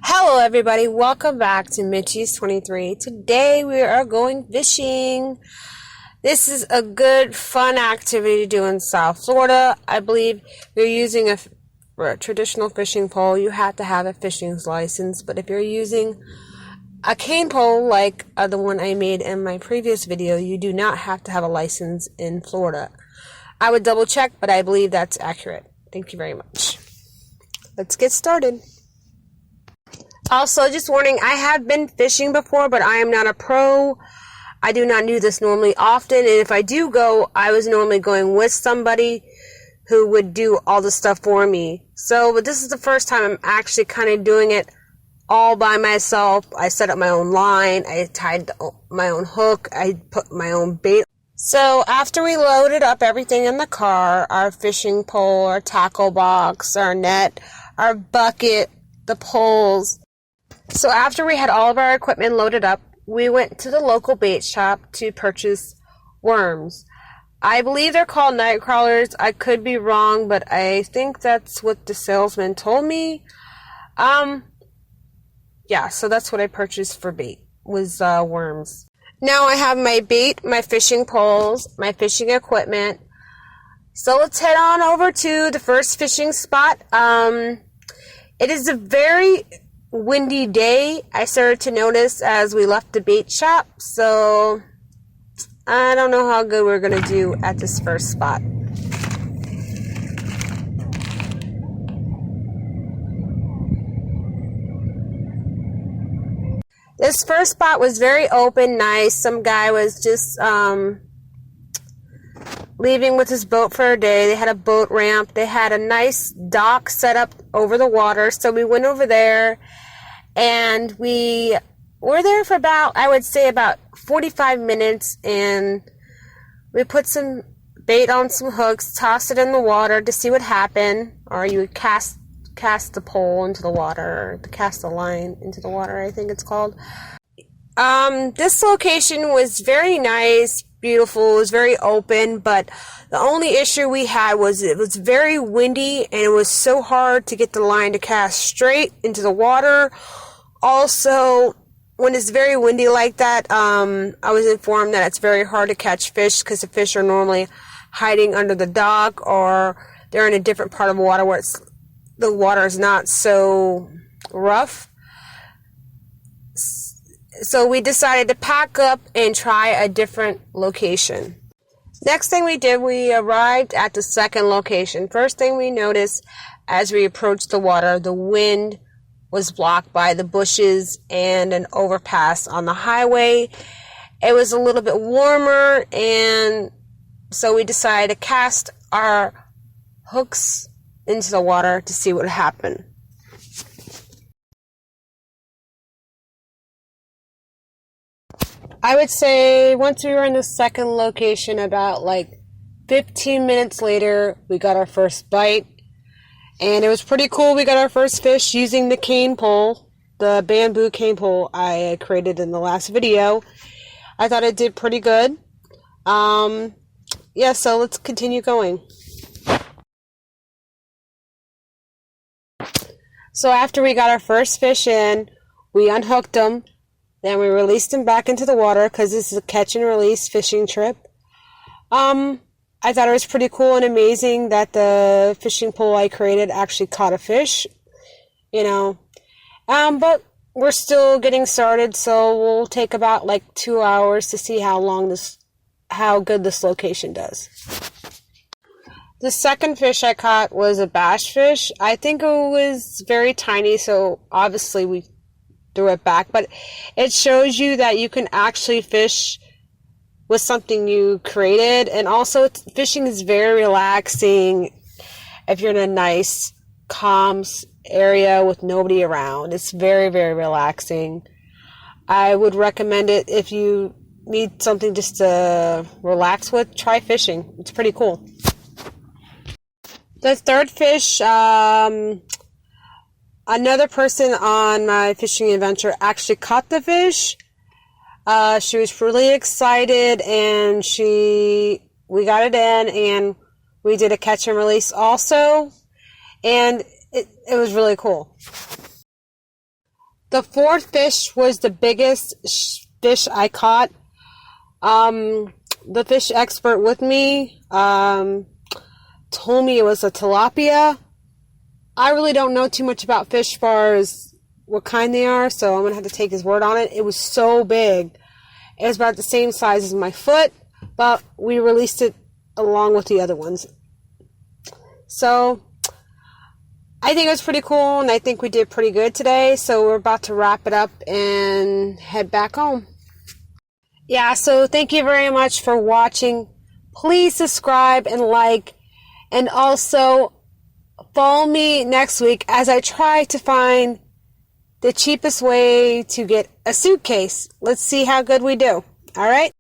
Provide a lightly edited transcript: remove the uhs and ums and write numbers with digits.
Hello everybody, welcome back to Mitchie's 23. Today we are going fishing. This is a good fun activity to do in South Florida. I believe if you're using a traditional fishing pole, you have to have a fishing license, but if you're using a cane pole like the one I made in my previous video, you do not have to have a license in Florida. I would double check, but I believe that's accurate. Thank you very much. Let's get started. Also, just warning, I have been fishing before, but I am not a pro. I do not do this normally often, and if I do go, I was normally going with somebody who would do all the stuff for me. But this is the first time I'm actually kind of doing it all by myself. I set up my own line, I tied my own hook, I put my own bait. So after we loaded up everything in the car, our fishing pole, our tackle box, our net, our bucket, the poles. So after we had all of our equipment loaded up, we went to the local bait shop to purchase worms. I believe they're called night crawlers. I could be wrong, but I think that's what the salesman told me. Yeah, so that's what I purchased for bait, was worms. Now I have my bait, my fishing poles, my fishing equipment. So let's head on over to the first fishing spot. It is a very windy day, I started to notice as we left the bait shop, so I don't know how good we're going to do at this first spot. This first spot was very open, nice. Some guy was just leaving with his boat for a day. They had a boat ramp. They had a nice dock set up over the water, so we went over there. And we were there for about, I would say about 45 minutes, and we put some bait on some hooks, tossed it in the water to see what happened, or you would cast the pole into the water, or cast the line into the water, I think it's called. This location was very nice, beautiful, it was very open, but the only issue we had was it was very windy, and it was so hard to get the line to cast straight into the water. Also, when it's very windy like that, I was informed that it's very hard to catch fish because the fish are normally hiding under the dock, or they're in a different part of the water where the water is not so rough. So we decided to pack up and try a different location. Next thing we did, we arrived at the second location. First thing we noticed as we approached the water, the wind was blocked by the bushes and an overpass on the highway. It was a little bit warmer, and so we decided to cast our hooks into the water to see what happened. I would say once we were in the second location, about like 15 minutes later, we got our first bite. And it was pretty cool. We got our first fish using the cane pole, the bamboo cane pole I created in the last video. I thought it did pretty good. Yeah, so let's continue going. So after we got our first fish in, we unhooked them. Then we released them back into the water because this is a catch and release fishing trip. I thought it was pretty cool and amazing that the fishing pole I created actually caught a fish, but we're still getting started, so we'll take about like 2 hours to see how good this location does. The second fish I caught was a bass fish. I think it was very tiny, so obviously we threw it back, but it shows you that you can actually fish with something you created, and also fishing is very relaxing if you're in a nice, calm area with nobody around. It's very, very relaxing. I would recommend it if you need something just to relax with. Try fishing. It's pretty cool. The third fish, another person on my fishing adventure actually caught the fish. She was really excited, and we got it in, and we did a catch and release also, and it was really cool. The fourth fish was the biggest fish I caught. The fish expert with me told me it was a tilapia. I really don't know too much about fish as far as what kind they are, so I'm going to have to take his word on it. It was so big. It was about the same size as my foot, but we released it along with the other ones. So I think it was pretty cool, and I think we did pretty good today. So we're about to wrap it up and head back home. Yeah, so thank you very much for watching. Please subscribe and like, and also follow me next week as I try to find the cheapest way to get a suitcase. Let's see how good we do. All right?